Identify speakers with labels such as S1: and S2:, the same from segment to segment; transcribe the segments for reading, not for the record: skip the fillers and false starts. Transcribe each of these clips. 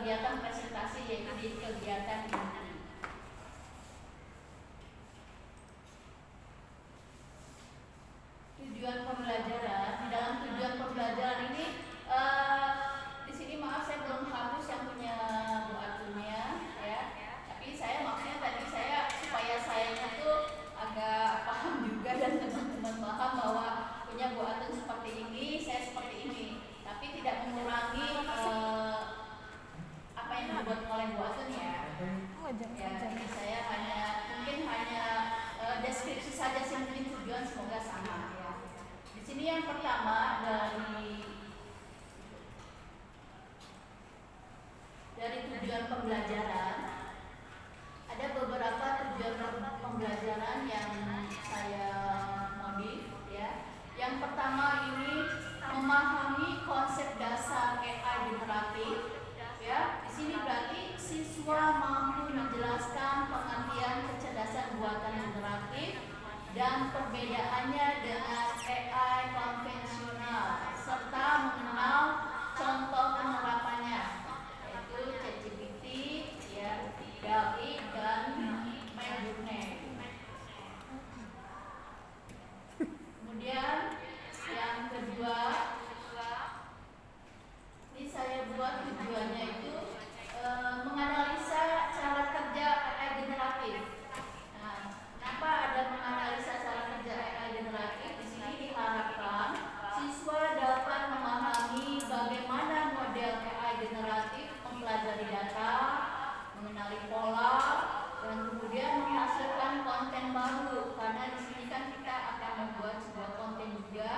S1: kegiatan presentasi, yaitu di kegiatan ini. Tujuan pembelajaran, di dalam tujuan pembelajaran ini di sini maaf saya belum hapus yang punya Bu Atunnya ya. Tapi saya maksudnya tadi saya supaya sayanya tuh agak paham juga dan teman-teman paham bahwa punya Bu Atun seperti ini, saya seperti ini. Tapi tidak mengurangi apa yang dibuat oleh Bu Atun ya. Ya, ini saya mungkin hanya deskripsi saja sih, mungkin tujuan semoga sama ya. Di sini yang pertama dari tujuan pembelajaran, ada beberapa tujuan pembelajaran yang saya modif ya. Yang pertama ini memahami konsep dasar AI generatif ya. Di sini berarti siswa mampu menjelaskan pengertian kecerdasan buatan generatif dan perbedaannya dengan AI konvensional serta mengenal contoh penerapannya, yaitu ChatGPT, ya, DALL-E dan Midjourney. Kemudian yang kedua, ini saya buat tujuannya itu menganalisa cara kerja AI generatif. Nah, kenapa ada menganalisa cara kerja AI generatif? Di sini diharapkan siswa dapat memahami bagaimana model AI generatif mempelajari data, mengenali pola, dan kemudian menghasilkan konten baru. Karena di sini kan kita akan membuat sebuah konten juga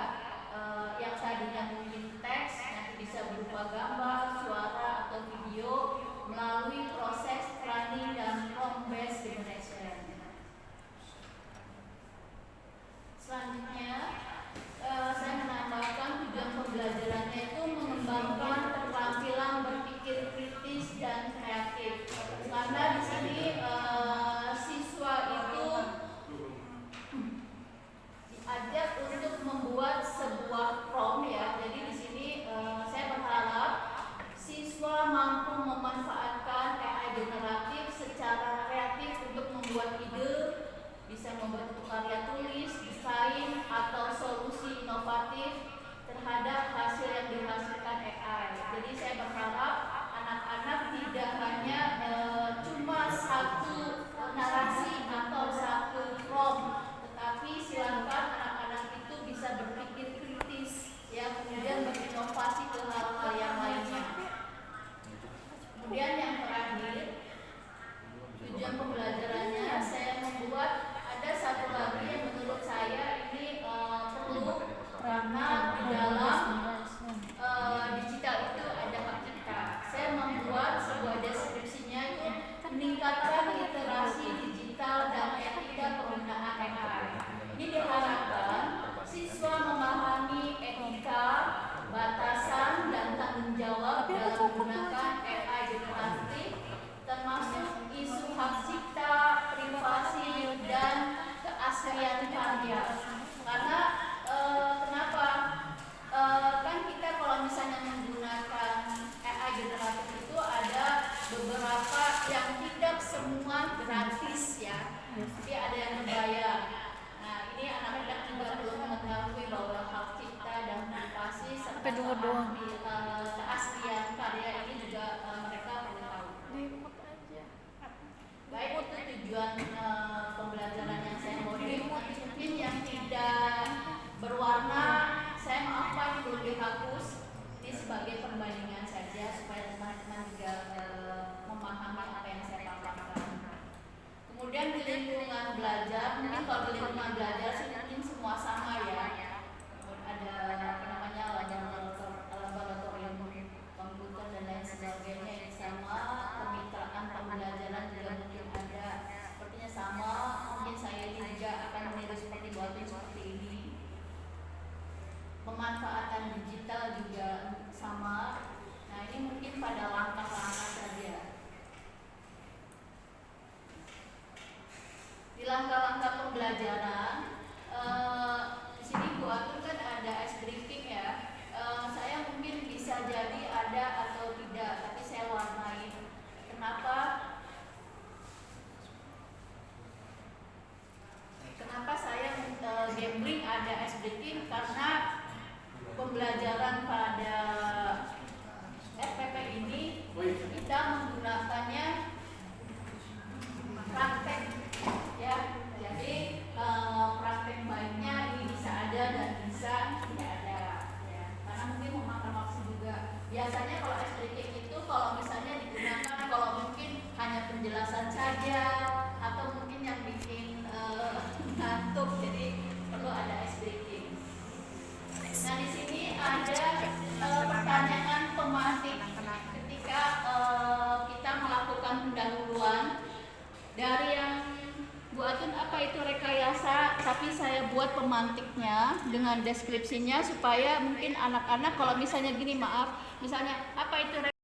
S1: yang tadinya mungkin teks, nanti bisa berupa gambar, suara, atau video melalui proses training dan prompt-based generation. Selanjutnya, saya menambahkan tujuan pembelajarannya itu mengembangkan keterampilan berpikir kritis dan kreatif. Karena di sini siswa itu diajak untuk membuat sebuah prompt ya. Jadi di sini saya berharap siswa mampu memanfaatkan AI generatif secara kreatif untuk membuat ide, bisa membentuk karya tulis, desain, atau solusi inovatif terhadap hasil yang dihasilkan AI. Jadi saya berharap anak-anak tidak hanya cuma satu narasi atau satu prompt, tetapi silakan anak-anak itu bisa berpikir kritis ya, kemudian berinovasi ke hal-hal yang lainnya. Kemudian yang terakhir, tujuan pembelajarannya saya membuat ada satu lagi yang menurut saya ini perlu, karena di dalam digital itu ada hak cipta. Saya membuat sebuah deskripsinya itu meningkatkan literasi digital dan etika penggunaan AI. Ini diharapkan siswa memahami etika, batasan, dan tanggung jawab dalam menggunakan AI generatif, termasuk isu hak cipta, privasi, dan keaslian karya. Karena kenapa? Kan kita kalau misalnya menggunakan AI generatif itu ada beberapa yang tidak semua gratis ya, tapi ada yang berbayar. Nah, ini anak-anak juga perlu mengetahui bahwa hak cipta dan privasi serta keaslian karya ini juga mereka perlu tahu. Baik, itu tujuan pembelajaran yang saya modif. Mungkin yang tidak berwarna, saya maafkan perlu dihapus. Ini sebagai perbandingan saja supaya teman-teman juga memahami apa yang saya paparkan. Kemudian di lingkungan belajar, mungkin kalau di lingkungan belajar sih mungkin semua sama ya. Ada apa namanya laboratorium komputer dan lain sebagainya yang sama, kemitraan pembelajaran juga mungkin ada, sepertinya sama. Mungkin saya juga akan meniru seperti buatin seperti ini. Pemanfaatan digital juga sama. Nah, ini mungkin pada langkah-langkah saja. Di langkah-langkah pembelajaran, di sini Bu Atun kan ada ice breaking ya. Saya mungkin bisa jadi ada atau tidak, tapi saya warnai ice breaking itu kalau misalnya digunakan kalau mungkin hanya penjelasan saja atau mungkin yang bikin ngantuk, jadi perlu ada ice breaking. Nah di sini ada pertanyaan pemantik ketika kita melakukan pendahuluan dari yang Bu Atun apa itu rekayasa, tapi saya buat pemantiknya dengan deskripsinya supaya mungkin anak-anak kalau misalnya gini, maaf, misalnya apa itu rekayasa